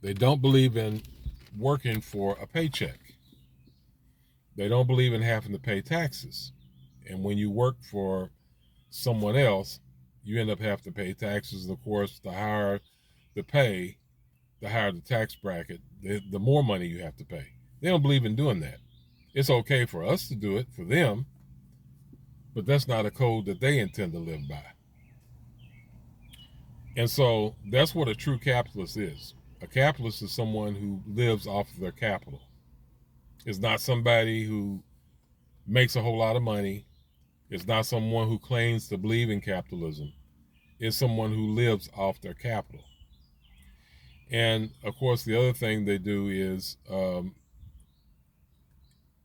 They don't believe in working for a paycheck. They don't believe in having to pay taxes. And when you work for someone else, you end up having to pay taxes. And of course, the higher the pay, the higher the tax bracket, the more money you have to pay. They don't believe in doing that. It's okay for us to do it for them, but that's not a code that they intend to live by. And so that's what a true capitalist is. A capitalist is someone who lives off of their capital. It's not somebody who makes a whole lot of money. It's not someone who claims to believe in capitalism. It's someone who lives off their capital. And of course, the other thing they do is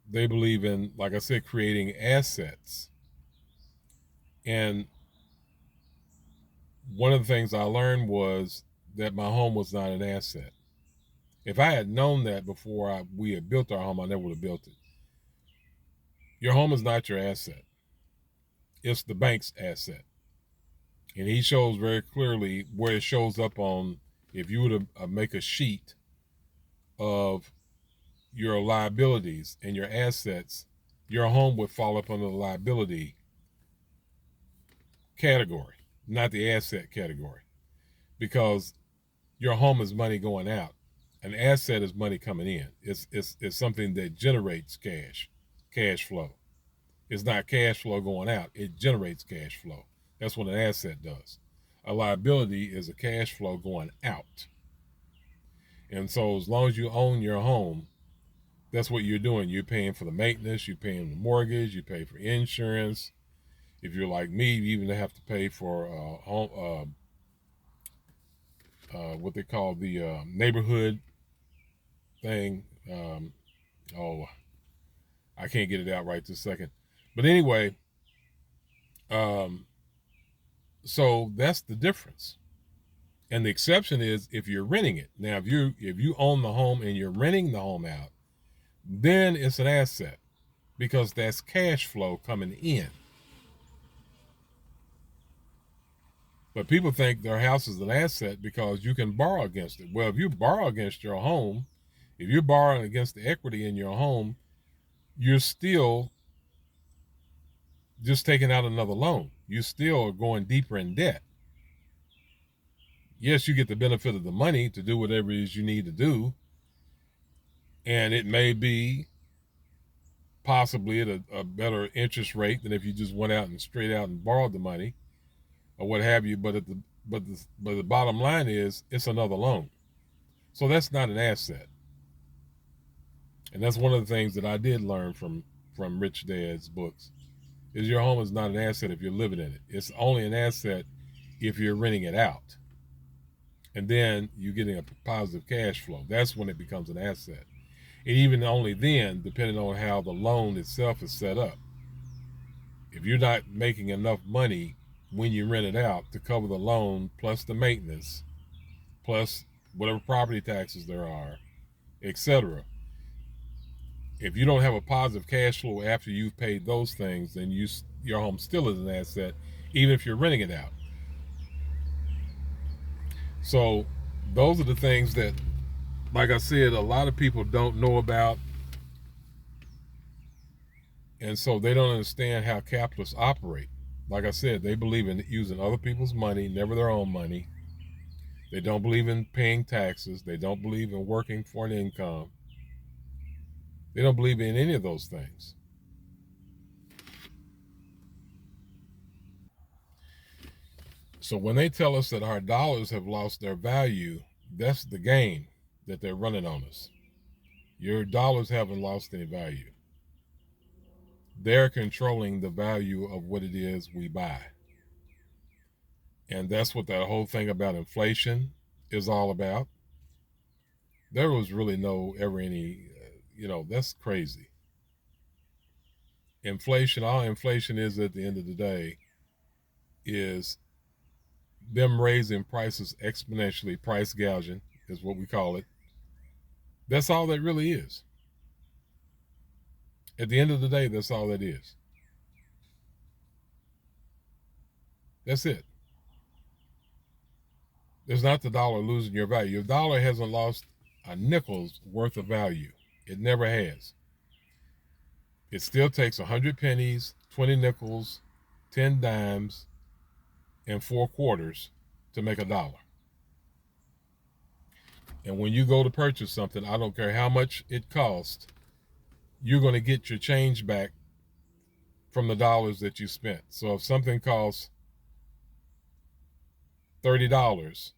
they believe in, like I said, creating assets. And one of the things I learned was that my home was not an asset. If I had known that before we had built our home, I never would have built it. Your home is not your asset. It's the bank's asset. And he shows very clearly where it shows up on, if you were to make a sheet of your liabilities and your assets, your home would fall up under the liability category, not the asset category, because your home is money going out. An asset is money coming in. It's something that generates cash flow. It's not cash flow going out. It generates cash flow. That's what an asset does. A liability is a cash flow going out. And so as long as you own your home, that's what you're doing. You're paying for the maintenance, you're paying the mortgage, you pay for insurance. If you're like me, you even have to pay for home, what they call the neighborhood thing. Oh, I can't get it out right this second. But anyway, um, so that's the difference. And the exception is if you're renting it. Now, if you own the home and you're renting the home out, then it's an asset because that's cash flow coming in. But people think their house is an asset because you can borrow against it. Well, if you borrow against your home, if you're borrowing against the equity in your home, you're still just taking out another loan. You still are going deeper in debt. Yes, you get the benefit of the money to do whatever it is you need to do. And it may be possibly at a better interest rate than if you just went out and straight out and borrowed the money or what have you. But the bottom line is it's another loan. So that's not an asset. And that's one of the things that I did learn from Rich Dad's books is your home is not an asset if you're living in it. It's only an asset if you're renting it out. And then you're getting a positive cash flow. That's when it becomes an asset. And even only then, depending on how the loan itself is set up. If you're not making enough money when you rent it out to cover the loan plus the maintenance, plus whatever property taxes there are, etc. If you don't have a positive cash flow after you've paid those things, then your home still is an asset, even if you're renting it out. So those are the things that, like I said, a lot of people don't know about. And so they don't understand how capitalists operate. Like I said, they believe in using other people's money, never their own money. They don't believe in paying taxes. They don't believe in working for an income. They don't believe in any of those things. So when they tell us that our dollars have lost their value, that's the game that they're running on us. Your dollars haven't lost any value. They're controlling the value of what it is we buy. And that's what that whole thing about inflation is all about. There was really no ever any, that's crazy. Inflation, all inflation is at the end of the day is them raising prices exponentially, price gouging is what we call it. That's all that really is. At the end of the day, that's all that is. That's it. It's not the dollar losing your value. Your dollar hasn't lost a nickel's worth of value. It never has. It still takes 100 pennies, 20 nickels, 10 dimes, and 4 quarters to make a dollar. And when you go to purchase something, I don't care how much it costs, you're going to get your change back from the dollars that you spent. So if something costs $30,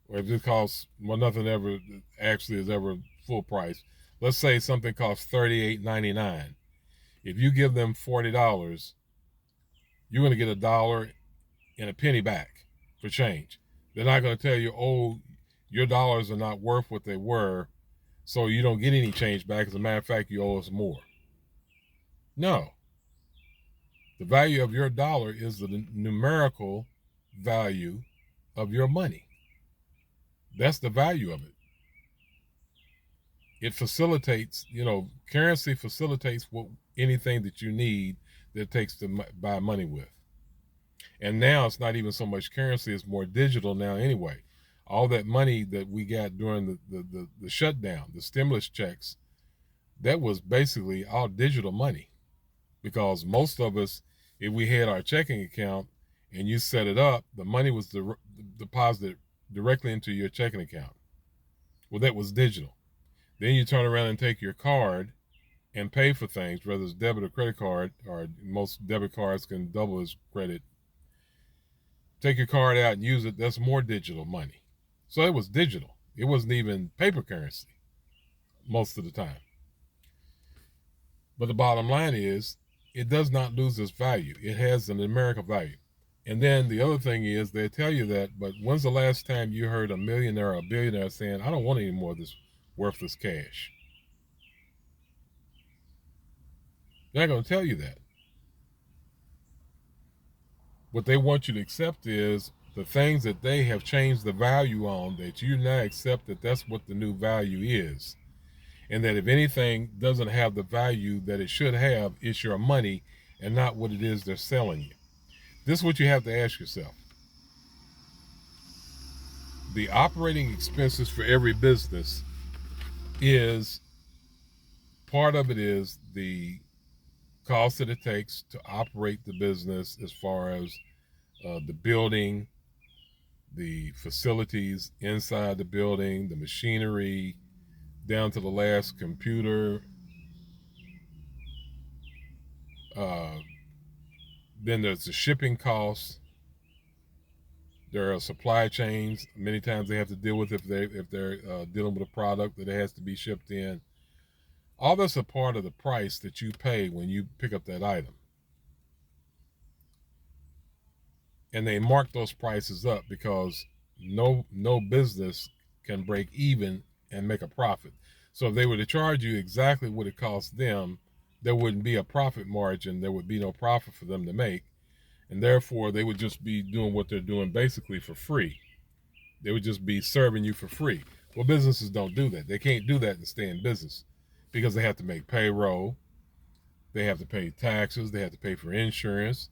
or if it costs, well, nothing ever actually is ever full price. Let's say something costs $38.99. If you give them $40, you're going to get $1 and a penny back for change. They're not going to tell you, oh, your dollars are not worth what they were, so you don't get any change back. As a matter of fact, you owe us more. No. The value of your dollar is the numerical value of your money. That's the value of it. It facilitates, currency facilitates anything that you need that it takes to buy money with. And now it's not even so much currency, it's more digital now anyway. All that money that we got during the shutdown, the stimulus checks, that was basically all digital money. Because most of us, if we had our checking account and you set it up, the money was deposited directly into your checking account. Well, that was digital. Then you turn around and take your card and pay for things, whether it's debit or credit card, or most debit cards can double as credit. Take your card out and use it. That's more digital money. So it was digital. It wasn't even paper currency most of the time. But the bottom line is, it does not lose its value. It has an numerical value. And then the other thing is, they tell you that, but when's the last time you heard a millionaire or a billionaire saying, I don't want any more of this worthless cash? They're not going to tell you that. What they want you to accept is the things that they have changed the value on, that you now accept that that's what the new value is. And that if anything doesn't have the value that it should have, it's your money and not what it is they're selling you. This is what you have to ask yourself. The operating expenses for every business is, part of it is the cost that it takes to operate the business, as far as the building, the facilities inside the building, the machinery, down to the last computer. Then there's the shipping costs. There are supply chains. Many times they have to deal with if they're dealing with a product that has to be shipped in. All that's a part of the price that you pay when you pick up that item. And they mark those prices up because no business can break even and make a profit. So if they were to charge you exactly what it costs them, there wouldn't be a profit margin. There would be no profit for them to make. And therefore, they would just be doing what they're doing basically for free. They would just be serving you for free. Well, businesses don't do that. They can't do that and stay in business because they have to make payroll. They have to pay taxes. They have to pay for insurance.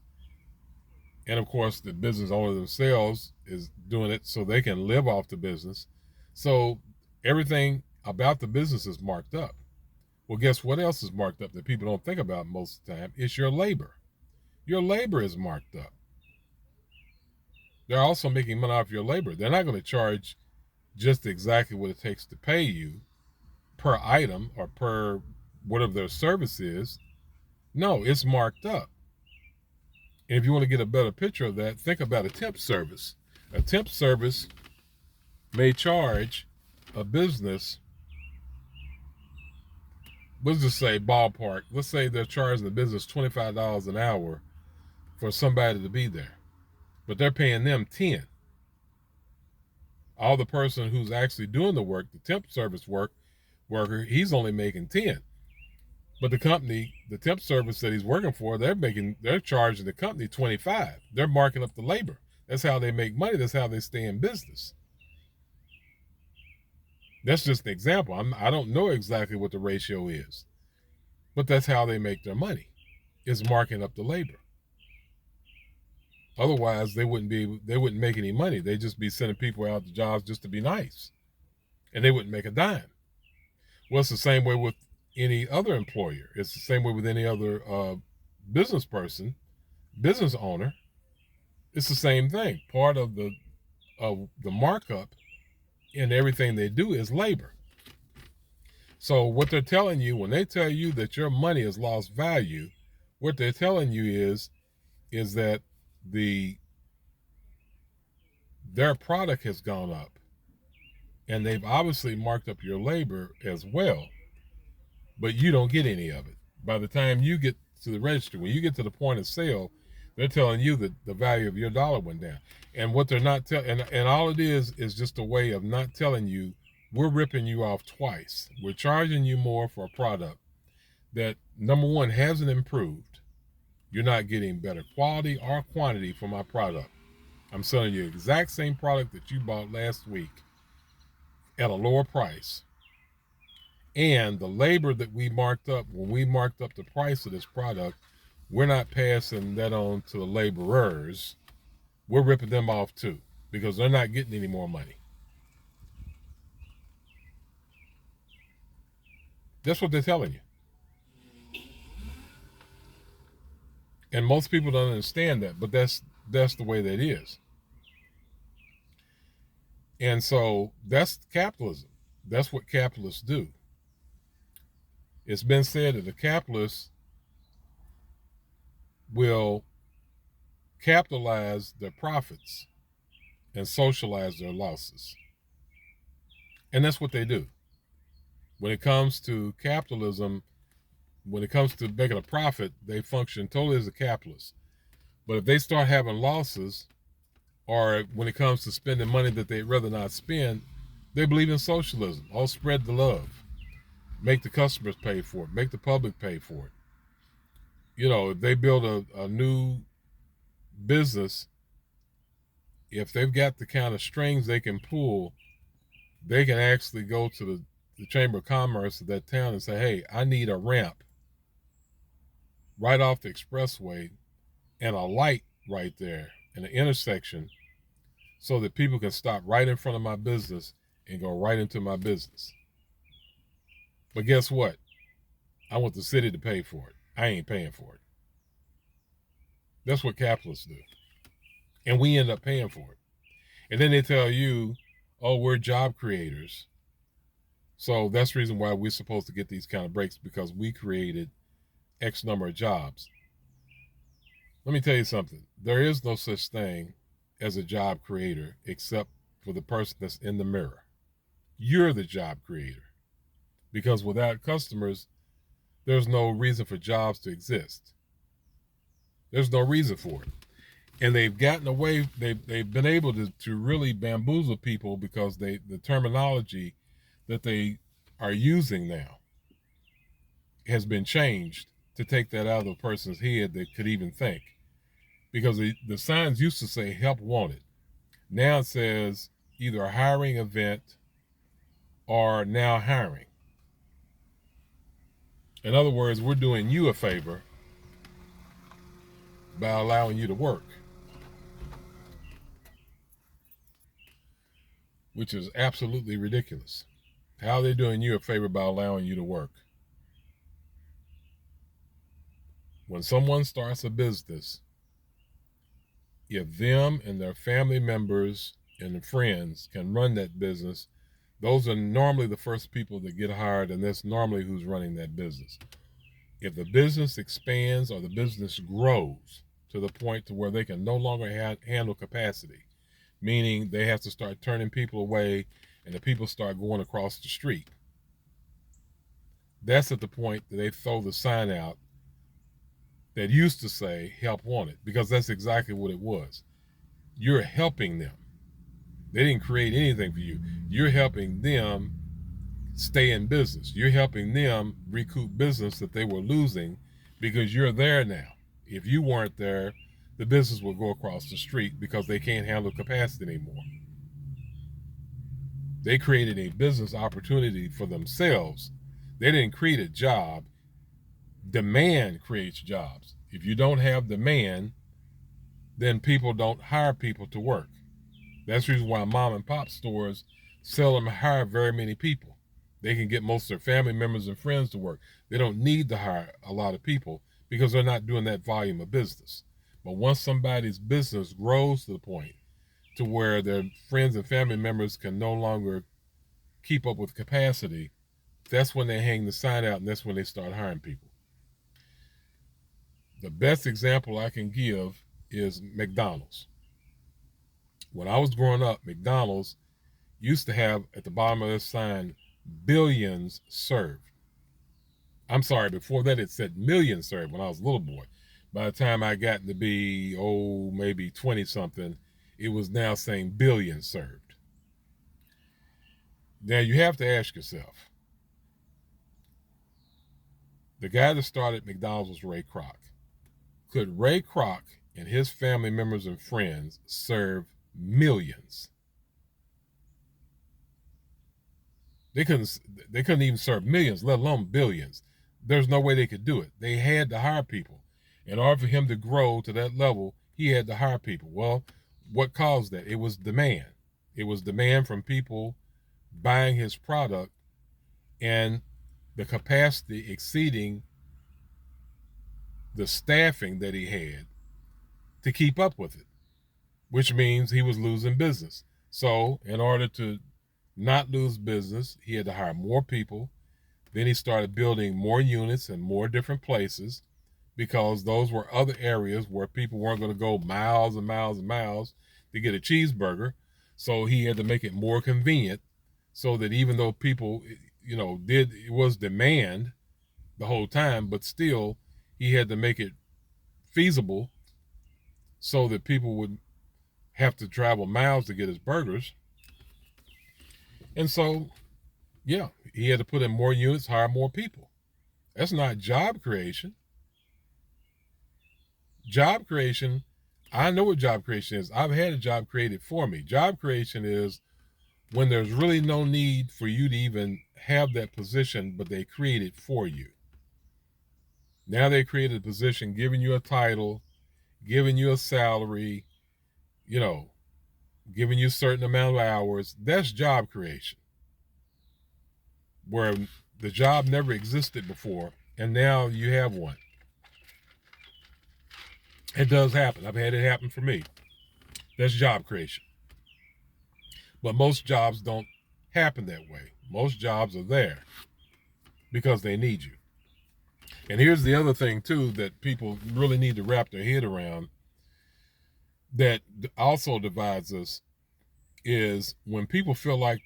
And of course, the business owner themselves is doing it so they can live off the business. So everything about the business is marked up. Well, guess what else is marked up that people don't think about most of the time? It's your labor. Your labor is marked up. They're also making money off your labor. They're not going to charge just exactly what it takes to pay you per item or per whatever their service is. No, it's marked up. And if you want to get a better picture of that, think about a temp service. A temp service may charge a business, let's just say ballpark, let's say they're charging the business $25 an hour for somebody to be there, but they're paying them 10. All the person who's actually doing the work, the temp service worker, he's only making 10. But the company, the temp service that he's working for, they're charging the company 25. They're marking up the labor. That's how they make money. That's how they stay in business. That's just an example. I don't know exactly what the ratio is, but that's how they make their money, is marking up the labor. Otherwise, they wouldn't make any money. They'd just be sending people out to jobs just to be nice, and they wouldn't make a dime. Well, it's the same way with any other employer. It's the same way with any other business person, business owner. It's the same thing. Part of the markup in everything they do is labor. So what they're telling you when they tell you that your money has lost value, what they're telling you is that their product has gone up, and they've obviously marked up your labor as well, but you don't get any of it. By the time you get to the register, when you get to the point of sale, they're telling you that the value of your dollar went down. And what they're not telling, and all it is just a way of not telling you, we're ripping you off twice. We're charging you more for a product that, number one, hasn't improved. You're not getting better quality or quantity for my product. I'm selling you the exact same product that you bought last week at a lower price. And the labor that we marked up, when we marked up the price of this product, we're not passing that on to the laborers. We're ripping them off too, because they're not getting any more money. That's what they're telling you. And most people don't understand that, but that's the way that is. And so that's capitalism. That's what capitalists do. It's been said that the capitalists will capitalize their profits and socialize their losses. And that's what they do. When it comes to capitalism, when it comes to making a profit, they function totally as a capitalist. But if they start having losses, or when it comes to spending money that they'd rather not spend, they believe in socialism. I'll spread the love. Make the customers pay for it. Make the public pay for it. You know, if they build a new business, if they've got the kind of strings they can pull, they can actually go to the Chamber of Commerce of that town and say, hey, I need a ramp right off the expressway and a light right there in the intersection so that people can stop right in front of my business and go right into my business. But guess what? I want the city to pay for it. I ain't paying for it. That's what capitalists do. And we end up paying for it. And then they tell you, oh, we're job creators. So that's the reason why we're supposed to get these kind of breaks, because we created X number of jobs. Let me tell you something. There is no such thing as a job creator except for the person that's in the mirror. You're the job creator. Because without customers, there's no reason for jobs to exist. There's no reason for it. And they've gotten away, they've been able to really bamboozle people, because the terminology that they are using now has been changed to take that out of the person's head that could even think. Because the signs used to say help wanted. Now it says either a hiring event or now hiring. In other words, we're doing you a favor by allowing you to work, which is absolutely ridiculous. How are they doing you a favor by allowing you to work? When someone starts a business, if them and their family members and friends can run that business, those are normally the first people that get hired, and that's normally who's running that business. If the business expands or the business grows to the point to where they can no longer handle capacity, meaning they have to start turning people away and the people start going across the street, that's at the point that they throw the sign out that used to say help wanted, because that's exactly what it was. You're helping them. They didn't create anything for you. You're helping them stay in business. You're helping them recoup business that they were losing because you're there now. If you weren't there, the business will go across the street because they can't handle capacity anymore. They created a business opportunity for themselves. They didn't create a job. Demand creates jobs. If you don't have demand, then people don't hire people to work. That's the reason why mom and pop stores seldom hire very many people. They can get most of their family members and friends to work. They don't need to hire a lot of people because they're not doing that volume of business. But once somebody's business grows to the point to where their friends and family members can no longer keep up with capacity, that's when they hang the sign out and that's when they start hiring people. The best example I can give is McDonald's. When I was growing up, McDonald's used to have at the bottom of their sign, billions served. I'm sorry, before that it said millions served when I was a little boy. By the time I got to be, maybe 20 something, it was now saying billions served. Now you have to ask yourself, the guy that started McDonald's was Ray Kroc. Could Ray Kroc and his family members and friends serve millions? They couldn't even serve millions, let alone billions. There's no way they could do it. They had to hire people. In order for him to grow to that level, he had to hire people. Well, what caused that? It was demand. It was demand from people buying his product and the capacity exceeding the staffing that he had to keep up with it, which means he was losing business. So in order to not lose business, he had to hire more people. Then he started building more units in more different places because those were other areas where people weren't going to go miles and miles and miles to get a cheeseburger. So he had to make it more convenient so that even though people, it was demand the whole time, but still he had to make it feasible so that people would have to travel miles to get his burgers. And so, yeah, he had to put in more units, hire more people. That's not job creation. Job creation, I know what job creation is. I've had a job created for me. Job creation is when there's really no need for you to even have that position, but they create it for you. Now they created a position, giving you a title, giving you a salary, giving you a certain amount of hours. That's job creation, where the job never existed before, and now you have one. It does happen. I've had it happen for me. That's job creation. But most jobs don't happen that way. Most jobs are there because they need you. And here's the other thing, too, that people really need to wrap their head around that also divides us is when people feel like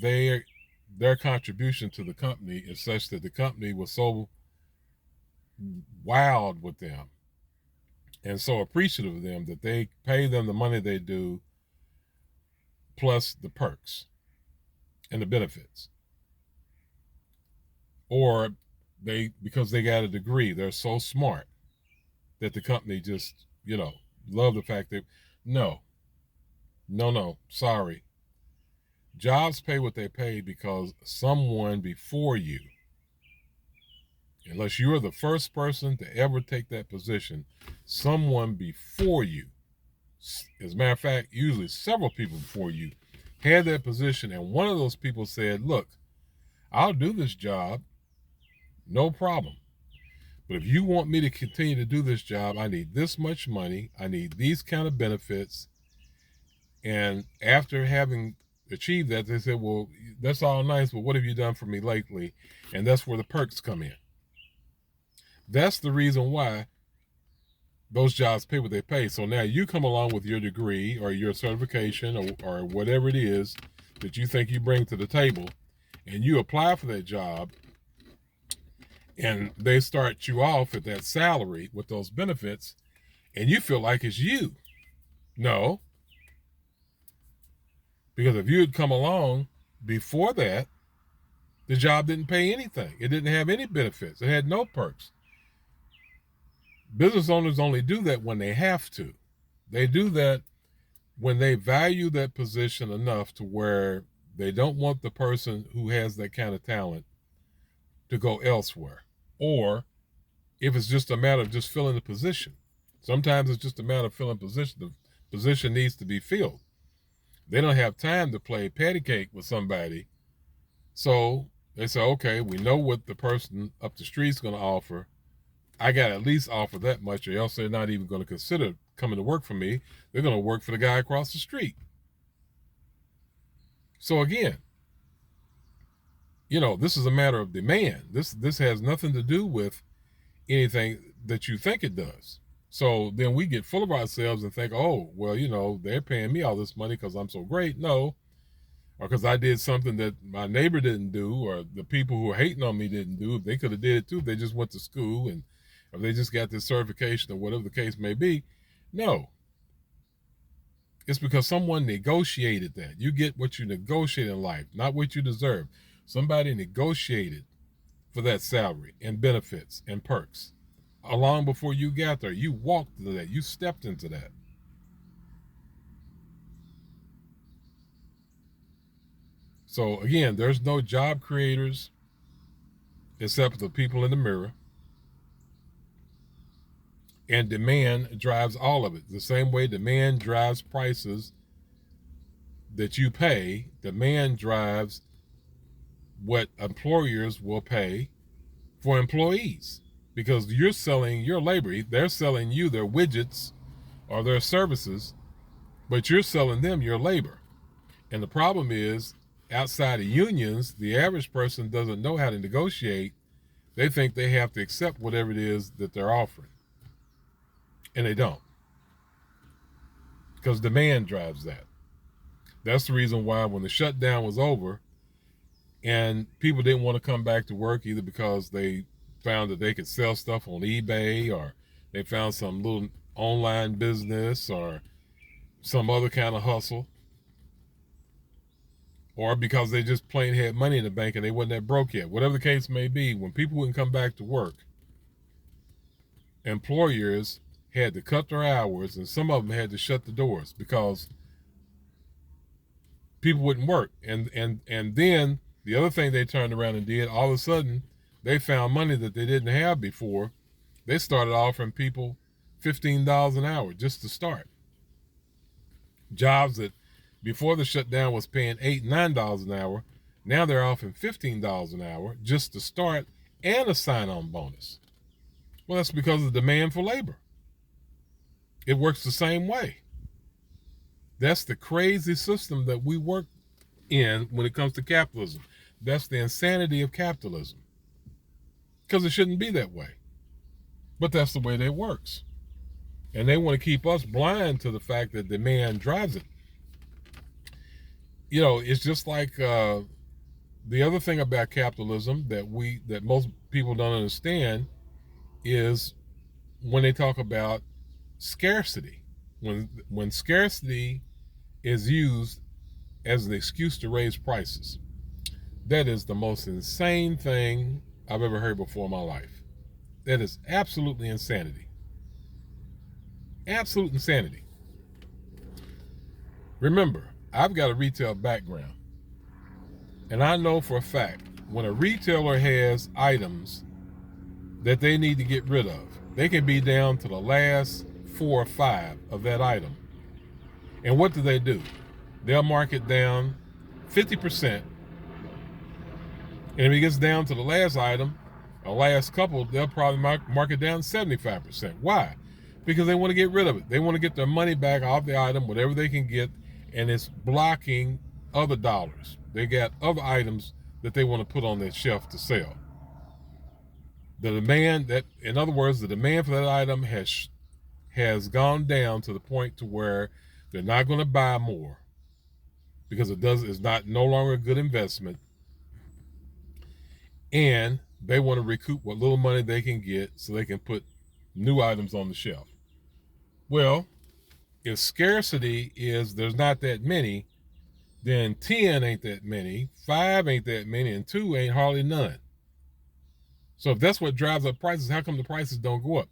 their contribution to the company is such that the company was so wowed with them and so appreciative of them that they pay them the money they do plus the perks and the benefits. Or because they got a degree, they're so smart that the company just, love the fact that, no, sorry. Jobs pay what they pay because someone before you, unless you're the first person to ever take that position, someone before you, as a matter of fact, usually several people before you, had that position, and one of those people said, look, I'll do this job, no problem. But if you want me to continue to do this job, I need this much money, I need these kind of benefits. And after having achieved that, they said, well, that's all nice, but what have you done for me lately? And that's where the perks come in. That's the reason why those jobs pay what they pay. So now you come along with your degree or your certification or whatever it is that you think you bring to the table, and you apply for that job, and they start you off at that salary with those benefits, and you feel like it's you. No. Because if you had come along before that, the job didn't pay anything. It didn't have any benefits. It had no perks. Business owners only do that when they have to. They do that when they value that position enough to where they don't want the person who has that kind of talent to go elsewhere. Or if it's just a matter of just filling the position. Sometimes it's just a matter of filling position. The position needs to be filled. They don't have time to play patty cake with somebody. So they say, okay, we know what the person up the street's going to offer. I got to at least offer that much, or else they're not even going to consider coming to work for me. They're going to work for the guy across the street. So again, this is a matter of demand. This has nothing to do with anything that you think it does. So then we get full of ourselves and think, oh, well, they're paying me all this money because I'm so great. No, or because I did something that my neighbor didn't do, or the people who are hating on me didn't do. If they could have did it too, they just went to school, and if they just got this certification or whatever the case may be. No. It's because someone negotiated that. You get what you negotiate in life, not what you deserve. Somebody negotiated for that salary and benefits and perks. Long before you got there, you walked into that. You stepped into that. So again, there's no job creators except for the people in the mirror. And demand drives all of it. The same way demand drives prices that you pay, demand drives what employers will pay for employees. Because you're selling your labor. They're selling you their widgets or their services, but you're selling them your labor. And the problem is, outside of unions, the average person doesn't know how to negotiate. They think they have to accept whatever it is that they're offering. And they don't. Because demand drives that. That's the reason why when the shutdown was over and people didn't want to come back to work, either because they found that they could sell stuff on eBay, or they found some little online business or some other kind of hustle, or because they just plain had money in the bank and they wasn't that broke yet. Whatever the case may be, when people wouldn't come back to work, employers had to cut their hours, and some of them had to shut the doors because people wouldn't work. And then the other thing they turned around and did, all of a sudden, they found money that they didn't have before. They started offering people $15 an hour just to start. Jobs that before the shutdown was paying $8, $9 an hour, now they're offering $15 an hour just to start and a sign-on bonus. Well, that's because of the demand for labor. It works the same way. That's the crazy system that we work in when it comes to capitalism. That's the insanity of capitalism. Because it shouldn't be that way. But that's the way that it works. And they want to keep us blind to the fact that demand drives it. It's just like the other thing about capitalism that most people don't understand is when they talk about scarcity. When scarcity is used as an excuse to raise prices, that is the most insane thing I've ever heard before in my life. That is absolutely insanity. Absolute insanity. Remember, I've got a retail background, and I know for a fact when a retailer has items that they need to get rid of, they can be down to the last 4 or 5 of that item. And what do? They'll mark it down 50%. And if it gets down to the last item, or last couple, they'll probably mark it down 75%. Why? Because they want to get rid of it. They want to get their money back off the item, whatever they can get, and it's blocking other dollars. They got other items that they want to put on that shelf to sell. In other words, the demand for that item has gone down to the point to where they're not going to buy more because it's no longer a good investment, and they want to recoup what little money they can get so they can put new items on the shelf. Well, if scarcity is there's not that many, then 10 ain't that many, 5 ain't that many, and 2 ain't hardly none. So if that's what drives up prices, how come the prices don't go up?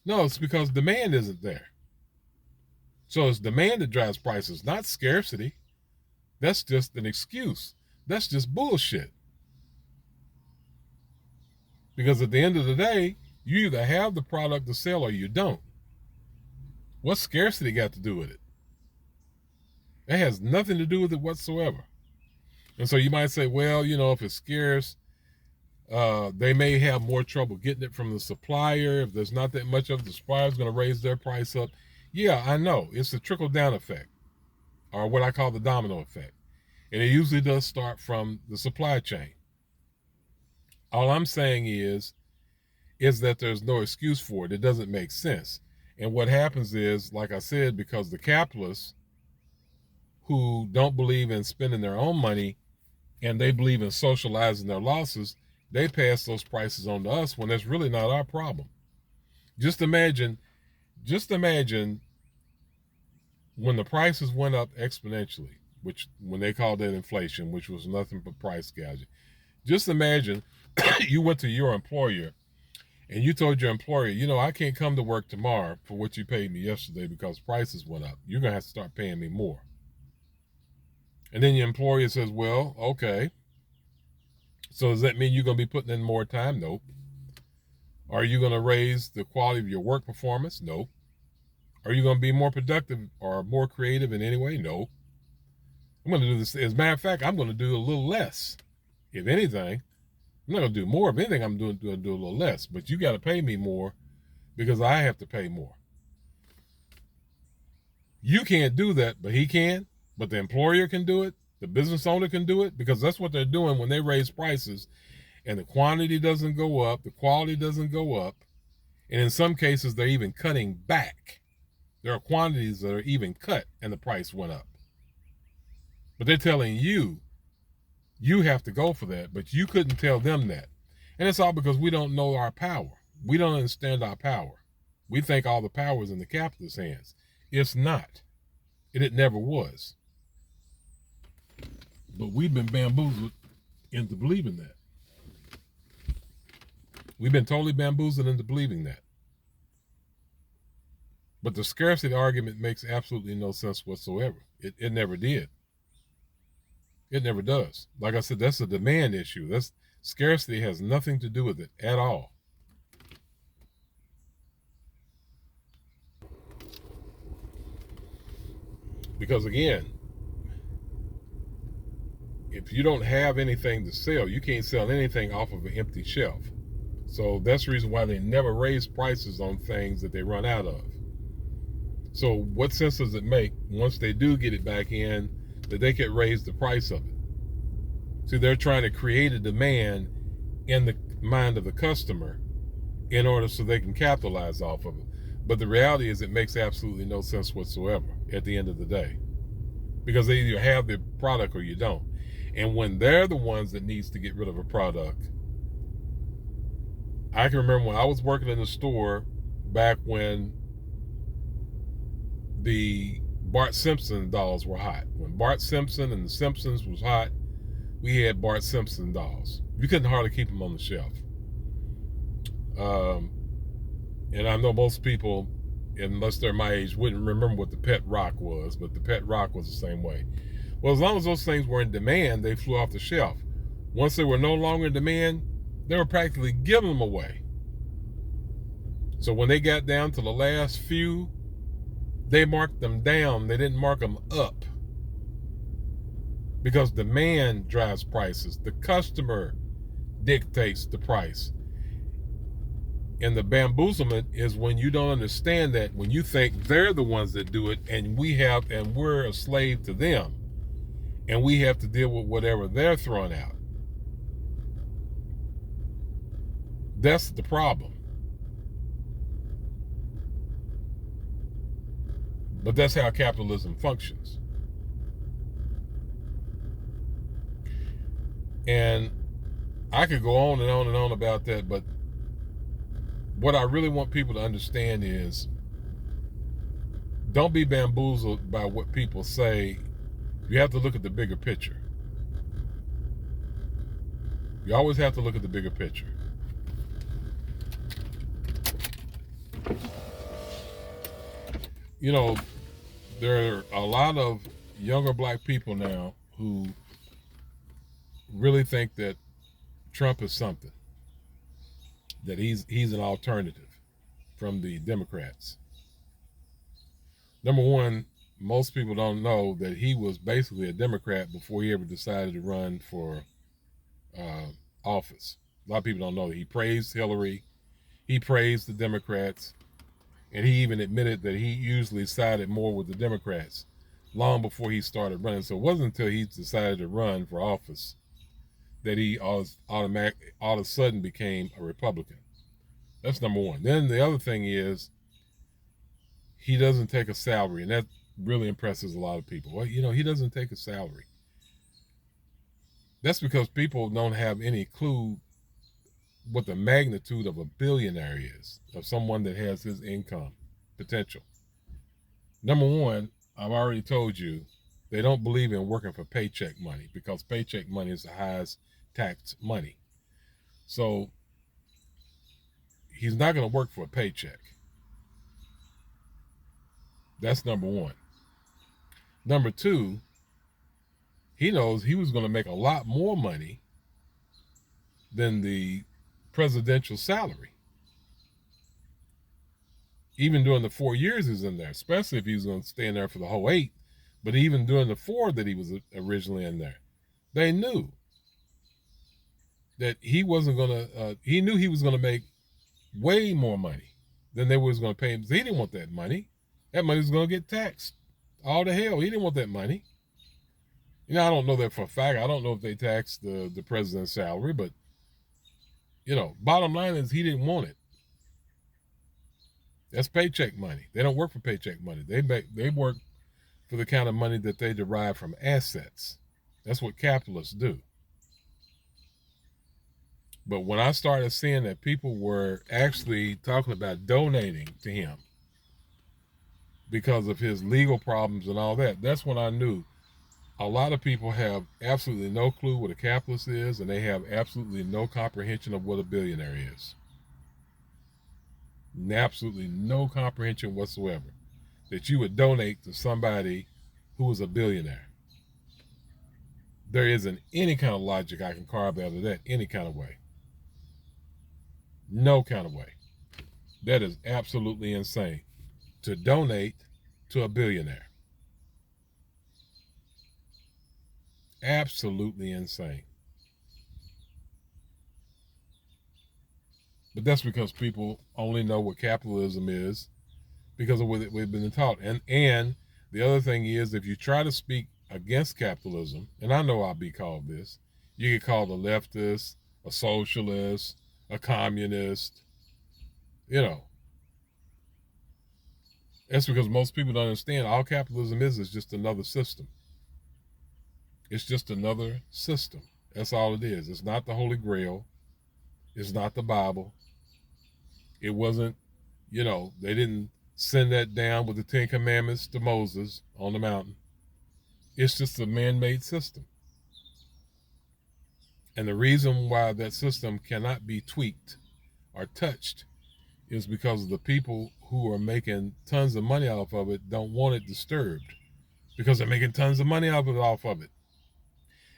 No, it's because demand isn't there. So it's demand that drives prices, not scarcity. That's just an excuse. That's just bullshit. Because at the end of the day, you either have the product to sell or you don't. What's scarcity got to do with it? It has nothing to do with it whatsoever. And so you might say, well, if it's scarce, they may have more trouble getting it from the supplier. If there's not that much of it, the supplier's going to raise their price up. Yeah, I know. It's the trickle-down effect, or what I call the domino effect. And it usually does start from the supply chain. All I'm saying is that there's no excuse for it. It doesn't make sense. And what happens is, like I said, because the capitalists who don't believe in spending their own money and they believe in socializing their losses, they pass those prices on to us when that's really not our problem. Just imagine when the prices went up exponentially, which when they called that inflation, which was nothing but price gouging. Just imagine you went to your employer and you told your employer, I can't come to work tomorrow for what you paid me yesterday because prices went up. You're going to have to start paying me more. And then your employer says, well, okay. So does that mean you're going to be putting in more time? Nope. Are you going to raise the quality of your work performance? Nope. Are you going to be more productive or more creative in any way? No. I'm going to do this. As a matter of fact, I'm going to do a little less. If anything, I'm not going to do more. If anything, I'm going to do a little less. But you got to pay me more because I have to pay more. You can't do that, but he can. But the employer can do it. The business owner can do it because that's what they're doing when they raise prices and the quantity doesn't go up, the quality doesn't go up, and in some cases they're even cutting back. There are quantities that are even cut and the price went up. But they're telling you have to go for that, but you couldn't tell them that. And it's all because we don't know our power. We don't understand our power. We think all the power is in the capitalist hands. It's not. It never was. But we've been bamboozled into believing that. We've been totally bamboozled into believing that. But the scarcity argument makes absolutely no sense whatsoever. It never did. It never does. Like I said, that's a demand issue. That's scarcity has nothing to do with it at all. Because again, if you don't have anything to sell, you can't sell anything off of an empty shelf. So that's the reason why they never raise prices on things that they run out of. So what sense does it make once they do get it back in that they could raise the price of it? See, they're trying to create a demand in the mind of the customer in order so they can capitalize off of it. But the reality is it makes absolutely no sense whatsoever at the end of the day. Because they either have the product or you don't. And when they're the ones that needs to get rid of a product, I can remember when I was working in the store back when the Bart Simpson dolls were hot. When Bart Simpson and the Simpsons was hot, we had Bart Simpson dolls. You couldn't hardly keep them on the shelf. And I know most people, unless they're my age, wouldn't remember what the Pet Rock was, but the Pet Rock was the same way. Well, as long as those things were in demand, they flew off the shelf. Once they were no longer in demand, they were practically giving them away. So when they got down to the last few, they marked them down. They didn't mark them up. Because demand drives prices. The customer dictates the price. And the bamboozlement is when you don't understand that, when you think they're the ones that do it and we're a slave to them and we have to deal with whatever they're throwing out. That's the problem. But that's how capitalism functions. And I could go on and on and on about that, but what I really want people to understand is don't be bamboozled by what people say. You have to look at the bigger picture. You always have to look at the bigger picture. There are a lot of younger black people now who really think that Trump is something, that he's an alternative from the Democrats. Number one, most people don't know that he was basically a Democrat before he ever decided to run for uh, office. A lot of people don't know that he praised Hillary, he praised the Democrats, and he even admitted that he usually sided more with the Democrats long before he started running. So it wasn't until he decided to run for office that he all of a sudden became a Republican. That's number one. Then the other thing is he doesn't take a salary, and that really impresses a lot of people. Well, he doesn't take a salary. That's because people don't have any clue what the magnitude of a billionaire is, of someone that has his income potential. Number one, I've already told you, they don't believe in working for paycheck money because paycheck money is the highest tax money. So he's not going to work for a paycheck. That's number one. Number two, he knows he was going to make a lot more money than the presidential salary, even during the 4 years he was in there, especially if he was going to stay in there for the whole 8. But even during the 4 that he was originally in there, they knew that he wasn't going to, he knew he was going to make way more money than they was going to pay him. He didn't want that money. That money was going to get taxed. All the hell, he didn't want that money. I don't know that for a fact. I don't know if they taxed the president's salary, but, bottom line is he didn't want it. That's paycheck money. They don't work for paycheck money. They work for the kind of money that they derive from assets. That's what capitalists do. But when I started seeing that people were actually talking about donating to him because of his legal problems and all that, that's when I knew a lot of people have absolutely no clue what a capitalist is, and they have absolutely no comprehension of what a billionaire is. Absolutely no comprehension whatsoever that you would donate to somebody who is a billionaire. There isn't any kind of logic I can carve out of that any kind of way. No kind of way. That is absolutely insane to donate to a billionaire. Absolutely insane. But that's because people only know what capitalism is because of what we've been taught. And the other thing is, if you try to speak against capitalism, and I know I'll be called this, you get called a leftist, a socialist, a communist. That's because most people don't understand all capitalism is just another system. It's just another system. That's all it is. It's not the Holy Grail. It's not the Bible. It wasn't, they didn't send that down with the 10 Commandments to Moses on the mountain. It's just a man-made system. And the reason why that system cannot be tweaked or touched is because the people who are making tons of money off of it don't want it disturbed because they're making tons of money off of it.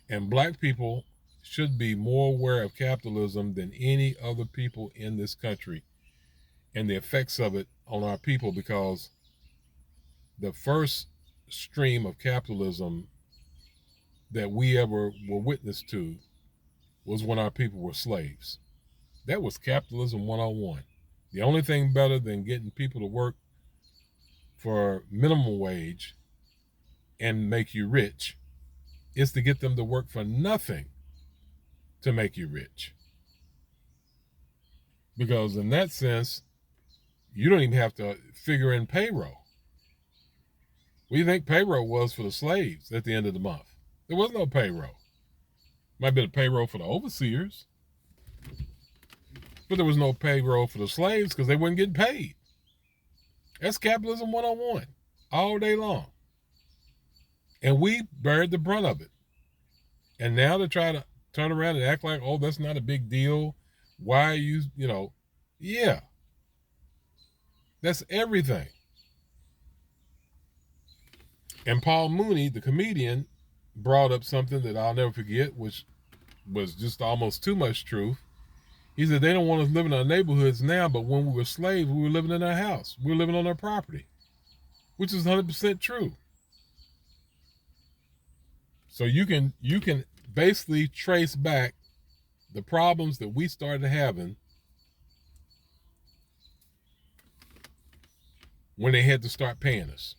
And black people should be more aware of capitalism than any other people in this country and the effects of it on our people, because the first stream of capitalism that we ever were witness to was when our people were slaves. That was capitalism 101. The only thing better than getting people to work for minimum wage and make you rich is to get them to work for nothing to make you rich. Because in that sense, you don't even have to figure in payroll. What do you think payroll was for the slaves at the end of the month? There was no payroll. Might have been a payroll for the overseers, but there was no payroll for the slaves because they weren't getting paid. That's capitalism 101, all day long. And we buried the brunt of it. And now to try to turn around and act like, oh, that's not a big deal. Why are you, yeah. That's everything. And Paul Mooney, the comedian, brought up something that I'll never forget, which was just almost too much truth. He said they don't want us living in our neighborhoods now, but when we were slaves, we were living in our house. We were living on their property. which is 100% true. So you can basically trace back the problems that we started having when they had to start paying us.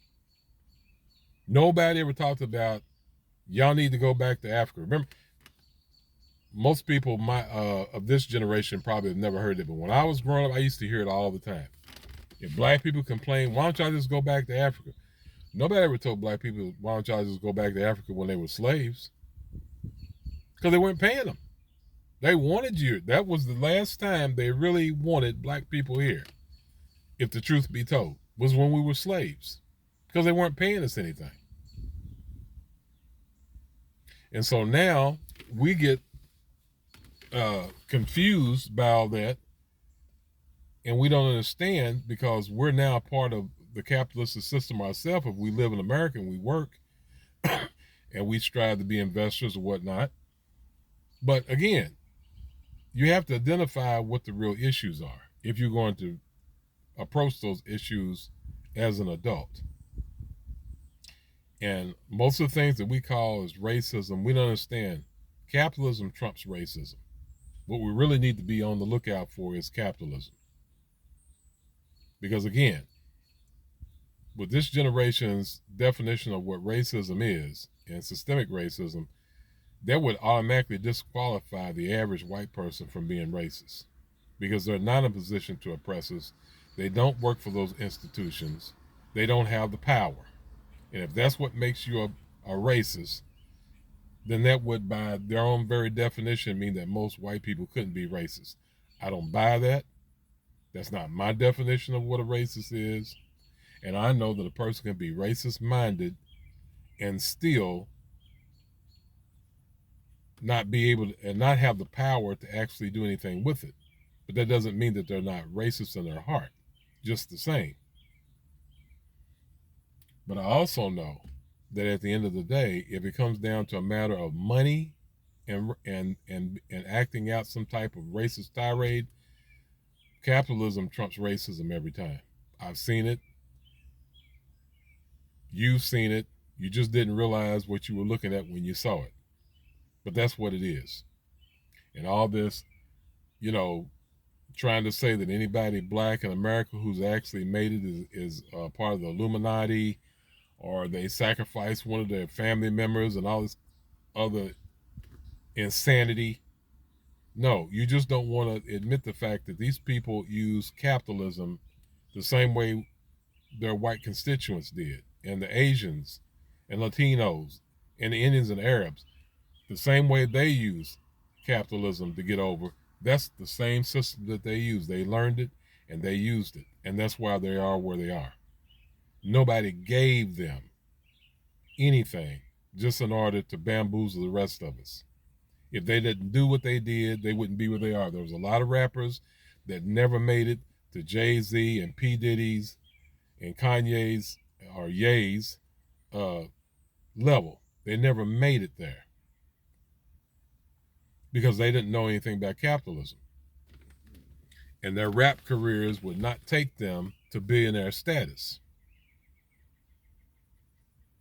Nobody ever talked about y'all need to go back to Africa. Remember, most people of this generation probably have never heard it, but when I was growing up, I used to hear it all the time. If black people complain, why don't y'all just go back to Africa? Nobody ever told black people, why don't y'all just go back to Africa when they were slaves? Because they weren't paying them. They wanted you. That was the last time they really wanted black people here, if the truth be told, was when we were slaves. Because they weren't paying us anything. And so now we get confused by all that, and we don't understand because we're now part of the capitalist system ourselves. If we live in America and we work and we strive to be investors or whatnot. But again, you have to identify what the real issues are if you're going to approach those issues as an adult. And most of the things that we call as racism, we don't understand. Capitalism trumps racism. What we really need to be on the lookout for is capitalism. Because again, with this generation's definition of what racism is and systemic racism, that would automatically disqualify the average white person from being racist because they're not in a position to oppress us. They don't work for those institutions. They don't have the power. And if that's what makes you a racist, then that would, by their own very definition, mean that most white people couldn't be racist. I don't buy that. That's not my definition of what a racist is. And I know that a person can be racist-minded and still not be able to, and not have the power to actually do anything with it. But that doesn't mean that they're not racist in their heart, just the same. But I also know that at the end of the day, if it comes down to a matter of money and acting out some type of racist tirade, capitalism trumps racism every time. I've seen it. You've seen it. You just didn't realize what you were looking at when you saw it. But that's what it is. And all this, trying to say that anybody black in America who's actually made it is part of the Illuminati, or they sacrificed one of their family members and all this other insanity. No, you just don't want to admit the fact that these people use capitalism the same way their white constituents did, and the Asians and Latinos and the Indians and Arabs, the same way they use capitalism to get over. That's the same system that they use. They learned it and they used it, and that's why they are where they are. Nobody gave them anything just in order to bamboozle the rest of us. If they didn't do what they did, they wouldn't be where they are. There was a lot of rappers that never made it to Jay-Z and P. Diddy's and Kanye's or Ye's level. They never made it there because they didn't know anything about capitalism. And their rap careers would not take them to billionaire status.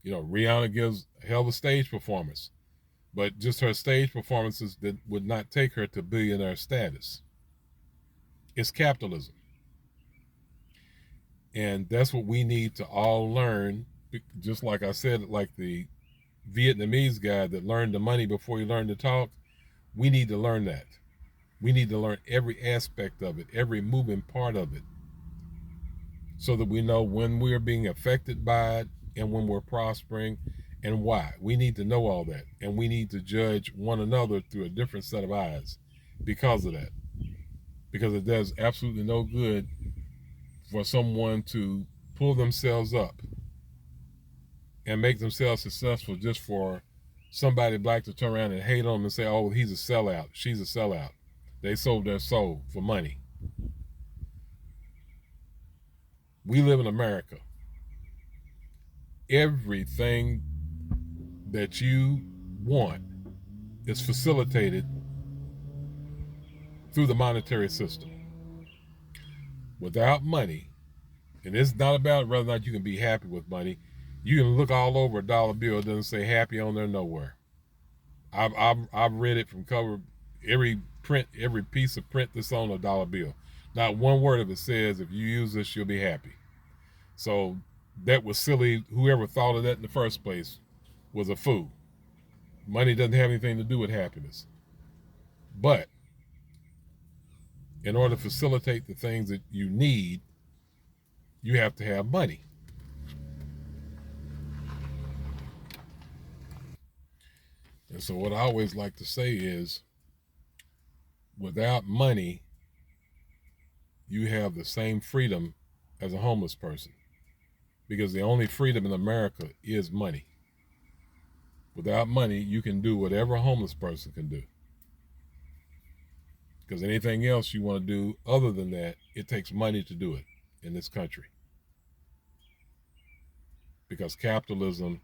Rihanna gives a hell of a stage performance, but just her stage performances that would not take her to billionaire status. It's capitalism. And that's what we need to all learn. Just like I said, like the Vietnamese guy that learned the money before he learned to talk, we need to learn that. We need to learn every aspect of it, every moving part of it, so that we know when we're being affected by it and when we're prospering and why. We need to know all that, and we need to judge one another through a different set of eyes because of that. Because it does absolutely no good for someone to pull themselves up and make themselves successful just for somebody black to turn around and hate on them and say, oh, he's a sellout, she's a sellout. They sold their soul for money. We live in America. Everything that you want is facilitated through the monetary system. Without money, And it's not about whether or not you can be happy with money. You can look all over a dollar bill. It doesn't say happy on there nowhere. I've read it from cover, every print, every piece of print that's on a dollar bill. Not one word of it says if you use this, you'll be happy. So that was silly. Whoever thought of that in the first place was a fool. Money doesn't have anything to do with happiness. But in order to facilitate the things that you need, you have to have money. And so what I always like to say is, without money, you have the same freedom as a homeless person, because the only freedom in America is money. Without money, you can do whatever a homeless person can do, because anything else you want to do other than that, it takes money to do it in this country, because capitalism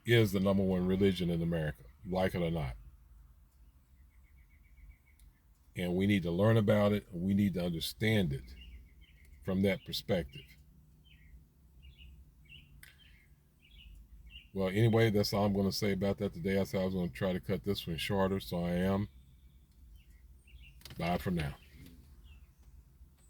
is the number one religion in America, like it or not. And we need to learn about it, and we need to understand it from that perspective. Well, anyway, that's all I'm going to say about that today. I said I was going to try to cut this one shorter, so I am. Bye for now.